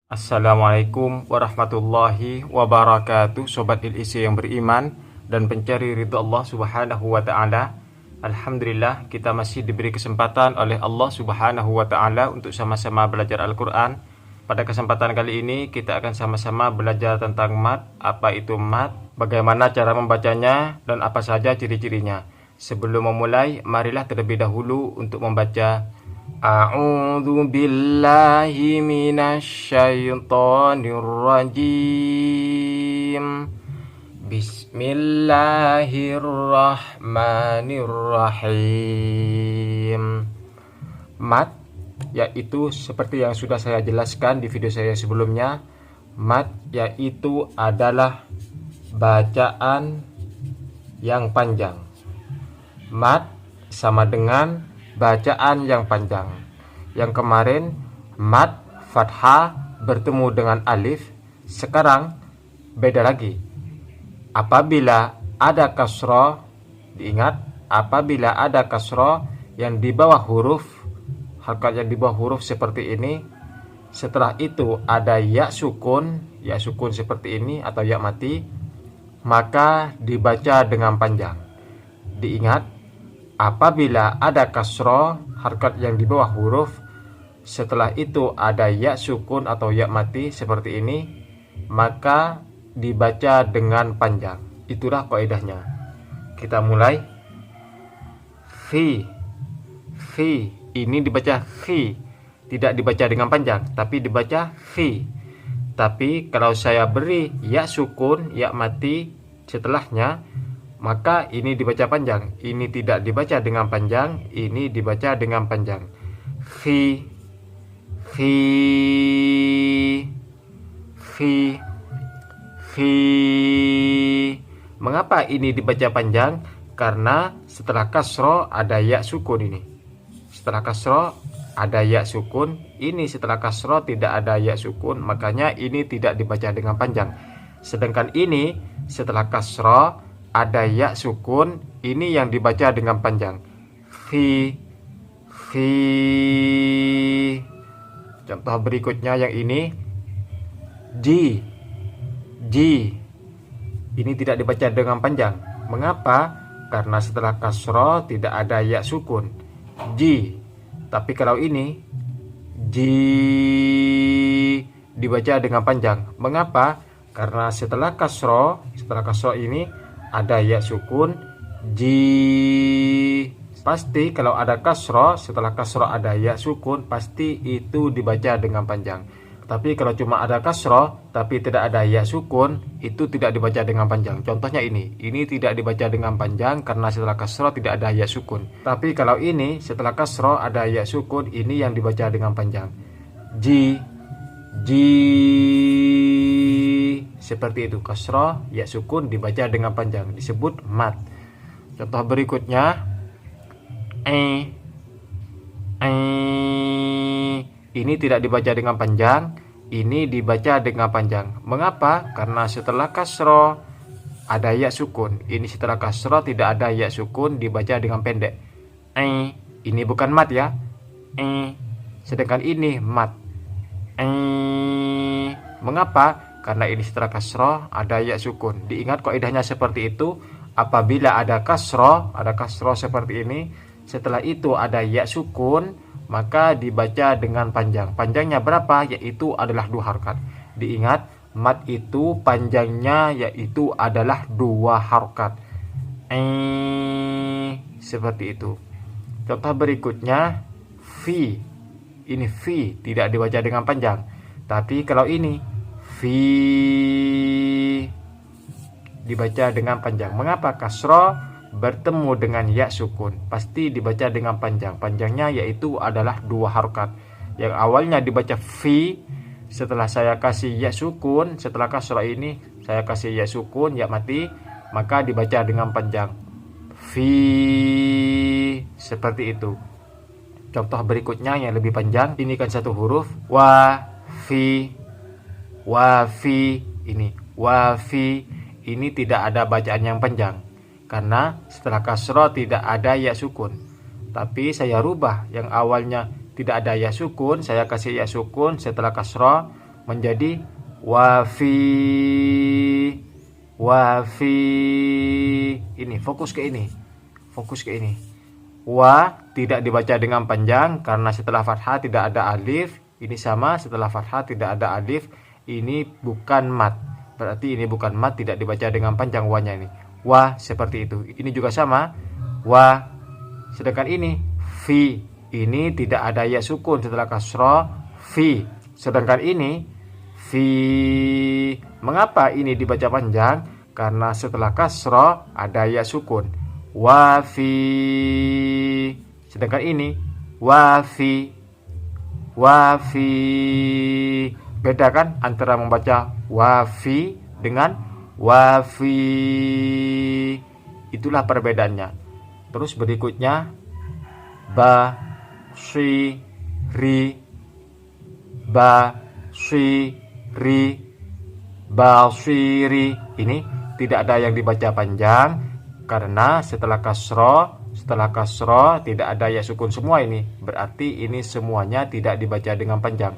Assalamualaikum warahmatullahi wabarakatuh, Sobat ILISI yang beriman dan pencari ridha Allah subhanahu wa ta'ala. Alhamdulillah, kita masih diberi kesempatan oleh Allah subhanahu wa ta'ala untuk sama-sama belajar Al-Quran. Pada kesempatan kali ini kita akan sama-sama belajar tentang mat. Apa itu mat, bagaimana cara membacanya, dan apa saja ciri-cirinya. Sebelum memulai, marilah terlebih dahulu untuk membaca A'udzu billahi minasyaitonir rajim. Bismillahirrahmanirrahim. Mat yaitu seperti yang sudah saya jelaskan di video saya sebelumnya. Mat yaitu adalah bacaan yang panjang. Mat sama dengan bacaan yang panjang. Yang kemarin mat fathah bertemu dengan alif. Sekarang beda lagi. Apabila ada kasroh, diingat, apabila ada kasroh yang di bawah huruf, harokat yang di bawah huruf seperti ini, setelah itu ada ya sukun seperti ini atau ya mati, maka dibaca dengan panjang. Diingat, apabila ada kasroh, harokat yang di bawah huruf, setelah itu ada ya sukun atau ya mati seperti ini, maka dibaca dengan panjang. Itulah kaidahnya. Kita mulai. Fi ini dibaca fi, tidak dibaca dengan panjang, tapi dibaca fi. Tapi kalau saya beri ya sukun, ya mati setelahnya, maka ini dibaca panjang. Ini tidak dibaca dengan panjang, ini dibaca dengan panjang. Fi. Mengapa ini dibaca panjang? Karena setelah kasroh ada ya sukun ini. Setelah kasroh ada ya sukun. Ini setelah kasroh tidak ada ya sukun, makanya ini tidak dibaca dengan panjang. Sedangkan ini setelah kasroh ada ya sukun, ini yang dibaca dengan panjang. Fi. Contoh berikutnya yang ini. Ji. Ini tidak dibaca dengan panjang. Mengapa? Karena setelah kasroh tidak ada ya sukun. Ji. Tapi kalau ini ji dibaca dengan panjang. Mengapa? Karena setelah kasroh ini ada ya sukun. Ji. Pasti kalau ada kasroh, setelah kasroh ada ya sukun, pasti itu dibaca dengan panjang. Tapi kalau cuma ada kasroh tapi tidak ada ya sukun, itu tidak dibaca dengan panjang. Contohnya ini tidak dibaca dengan panjang karena setelah kasroh tidak ada ya sukun. Tapi kalau ini setelah kasroh ada ya sukun, ini yang dibaca dengan panjang. Ji. Seperti itu, kasroh ya sukun dibaca dengan panjang, disebut mat. Contoh berikutnya, ini tidak dibaca dengan panjang, ini dibaca dengan panjang. Mengapa? Karena setelah kasroh ada ya sukun. Ini setelah kasroh tidak ada ya sukun, dibaca dengan pendek. Ini bukan mat ya. Sedangkan ini mat. Mengapa? Karena ini setelah kasroh ada ya sukun. Diingat kaidahnya seperti itu. Apabila ada kasroh seperti ini, setelah itu ada ya sukun, maka dibaca dengan panjang. Panjangnya berapa? Yaitu adalah 2 harokat. Diingat, mat itu panjangnya yaitu adalah 2 harokat. Seperti itu. Contoh berikutnya, fi. Ini fi tidak dibaca dengan panjang. Tapi kalau ini fi dibaca dengan panjang. Mengapa? Kasroh bertemu dengan ya sukun, pasti dibaca dengan panjang. Panjangnya yaitu adalah 2 harokat. Yang awalnya dibaca fi, setelah saya kasih ya sukun, setelah kasroh ini saya kasih ya sukun, ya mati, maka dibaca dengan panjang. Fi. Seperti itu. Contoh berikutnya yang lebih panjang, ini kan 1 huruf. Wa fi. Ini wa fi. Ini tidak ada bacaan yang panjang karena setelah kasroh tidak ada ya sukun. Tapi saya rubah, yang awalnya tidak ada ya sukun, saya kasih ya sukun setelah kasroh, menjadi wafi. Wafi. Ini fokus ke ini. Fokus ke ini. Wa tidak dibaca dengan panjang karena setelah fathah tidak ada alif. Ini sama, setelah fathah tidak ada alif. Ini bukan mat. Berarti ini bukan mat, tidak dibaca dengan panjang wa-nya ini. Wa seperti itu. Ini juga sama. Wa. Sedangkan ini fi. Ini tidak ada ya sukun setelah kasroh. Fi. Sedangkan ini fi. Mengapa ini dibaca panjang? Karena setelah kasroh ada ya sukun. Wafi. Sedangkan ini wafi. Wafi. Beda kan antara membaca wafi dengan wafi. Itulah perbedaannya. Terus berikutnya ba, si, ri, ba, si, ri, basiri. Ini tidak ada yang dibaca panjang karena setelah kasroh tidak ada ya sukun semua ini. Berarti ini semuanya tidak dibaca dengan panjang.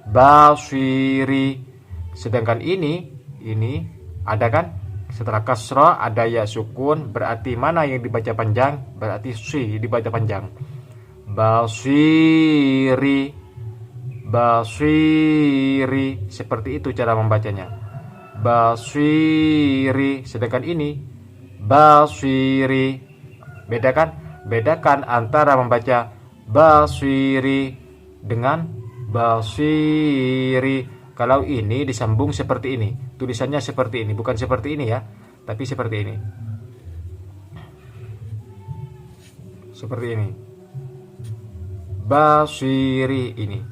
Basiri. Sedangkan ini ada kan? Setelah kasroh ada ya sukun, berarti mana yang dibaca panjang? Berarti si dibaca panjang. Basiri. Basiri. Seperti itu cara membacanya. Basiri. Sedangkan ini basiri. Bedakan antara membaca basiri dengan basiri. Kalau ini disambung seperti ini, tulisannya seperti ini, bukan seperti ini ya, tapi seperti ini. Seperti ini. Basiri ini.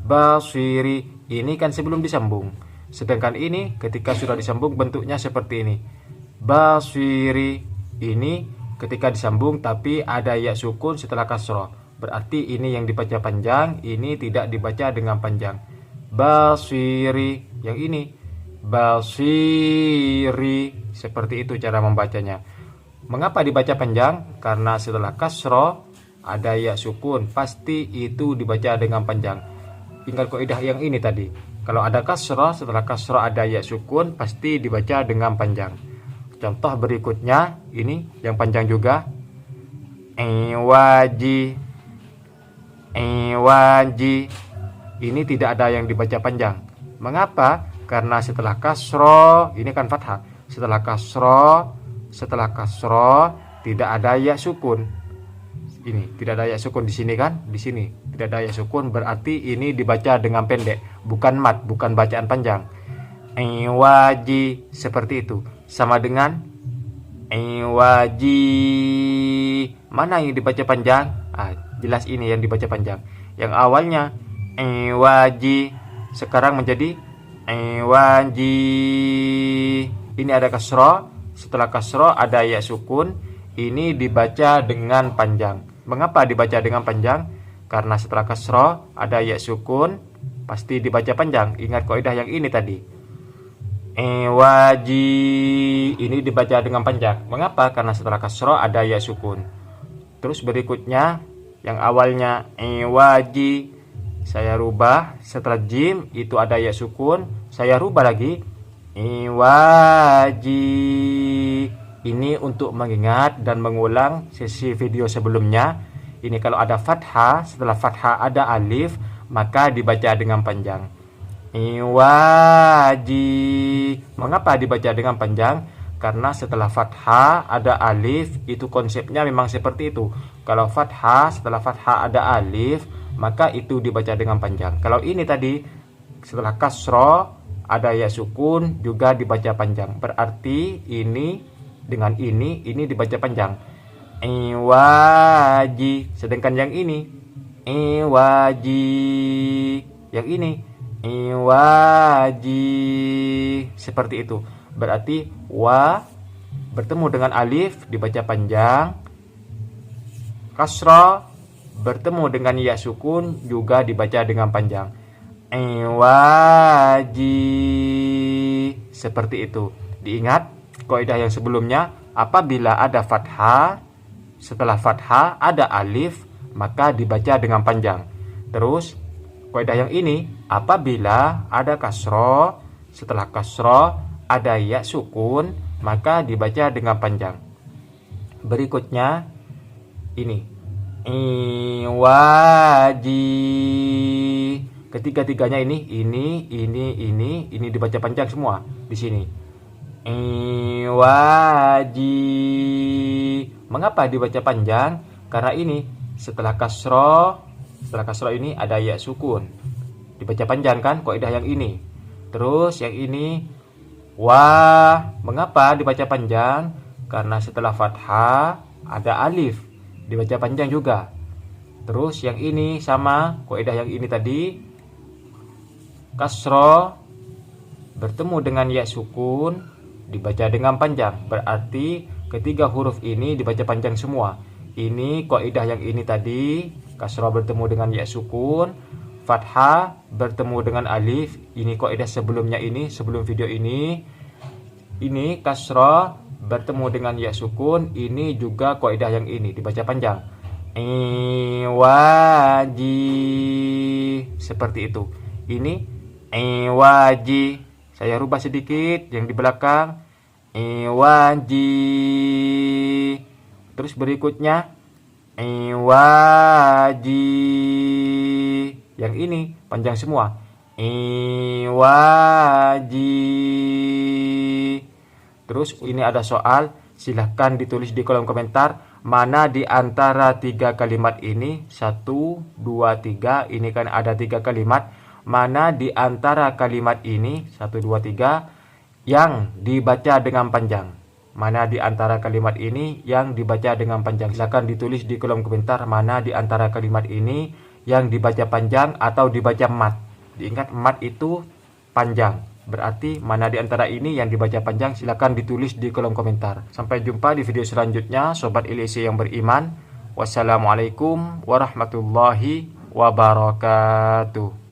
Basiri ini kan sebelum disambung. Sedangkan ini ketika sudah disambung bentuknya seperti ini. Basiri ini ketika disambung tapi ada ya sukun setelah kasroh. Berarti ini yang dibaca panjang, ini tidak dibaca dengan panjang. Basiri. Yang ini basiri. Seperti itu cara membacanya. Mengapa dibaca panjang? Karena setelah kasroh ada ya sukun, pasti itu dibaca dengan panjang. Ingat kaidah yang ini tadi. Kalau ada kasroh, setelah kasroh ada ya sukun, pasti dibaca dengan panjang. Contoh berikutnya, ini yang panjang juga. Iwaji. Iwaji. Ini tidak ada yang dibaca panjang. Mengapa? Karena setelah kasroh, ini kan fathah. Setelah kasroh tidak ada ya sukun. Ini tidak ada ya sukun di sini kan? Di sini tidak ada ya sukun, berarti ini dibaca dengan pendek, bukan mat, bukan bacaan panjang. Iwaji. Seperti itu. Sama dengan iwaji. Mana yang dibaca panjang? Jelas ini yang dibaca panjang. Yang awalnya iwaji, sekarang menjadi iwaji. Ini ada kasroh, setelah kasroh ada ya sukun, ini dibaca dengan panjang. Mengapa dibaca dengan panjang? Karena setelah kasroh ada ya sukun, pasti dibaca panjang. Ingat kaidah yang ini tadi. Iwaji. Ini dibaca dengan panjang. Mengapa? Karena setelah kasroh ada ya sukun. Terus berikutnya yang awalnya iwaji, saya rubah setelah jim itu ada ya sukun, saya rubah lagi iwaji. Ini untuk mengingat dan mengulang sesi video sebelumnya. Ini kalau ada fathah, setelah fathah ada alif, maka dibaca dengan panjang. Iwaji. Mengapa dibaca dengan panjang? Karena setelah fathah ada alif, itu konsepnya memang seperti itu. Kalau fathah, setelah fathah ada alif, maka itu dibaca dengan panjang. Kalau ini tadi, setelah kasroh ada ya sukun, juga dibaca panjang. Berarti ini dengan ini dibaca panjang. Iwaji. Sedangkan yang ini iwaji. Yang ini iwaji. Seperti itu. Berarti wa bertemu dengan alif dibaca panjang. Kasroh bertemu dengan ya sukun juga dibaca dengan panjang. Iwaji. Seperti itu. Diingat kaidah yang sebelumnya, apabila ada fathah, setelah fathah ada alif, maka dibaca dengan panjang. Terus kaidah yang ini, apabila ada kasro, setelah kasro ada ya sukun, maka dibaca dengan panjang. Berikutnya ini iwaji. Ketiga-tiganya ini dibaca panjang semua di sini. Iwaji. Mengapa dibaca panjang? Karena ini setelah kasro ini ada ya sukun. Dibaca panjang kan kaidah yang ini. Terus yang ini wah. Mengapa dibaca panjang? Karena setelah fathah ada alif. Dibaca panjang juga. Terus yang ini sama kaidah yang ini tadi. Kasro bertemu dengan ya sukun dibaca dengan panjang. Berarti ketiga huruf ini dibaca panjang semua. Ini kaidah yang ini tadi, kasro bertemu dengan ya sukun, fathah bertemu dengan alif. Ini kaidah sebelumnya ini, sebelum video ini. Ini kasro bertemu dengan ya sukun, ini juga kaidah yang ini dibaca panjang. Iwaji. Seperti itu. Ini iwaji. Saya rubah sedikit yang di belakang. Iwaji. Terus berikutnya iwaji. Yang ini panjang semua. Iwaji. Terus ini ada soal, silahkan ditulis di kolom komentar mana di antara 3 kalimat ini, 1, 2, 3, ini kan ada 3 kalimat, mana di antara kalimat ini 1, 2, 3 yang dibaca dengan panjang. Mana di antara kalimat ini yang dibaca dengan panjang. Silahkan ditulis di kolom komentar mana di antara kalimat ini yang dibaca panjang atau dibaca mat. Diingat mat itu panjang. Berarti mana di antara ini yang dibaca panjang, silahkan ditulis di kolom komentar. Sampai jumpa di video selanjutnya Sobat ILC yang beriman. Wassalamualaikum warahmatullahi wabarakatuh.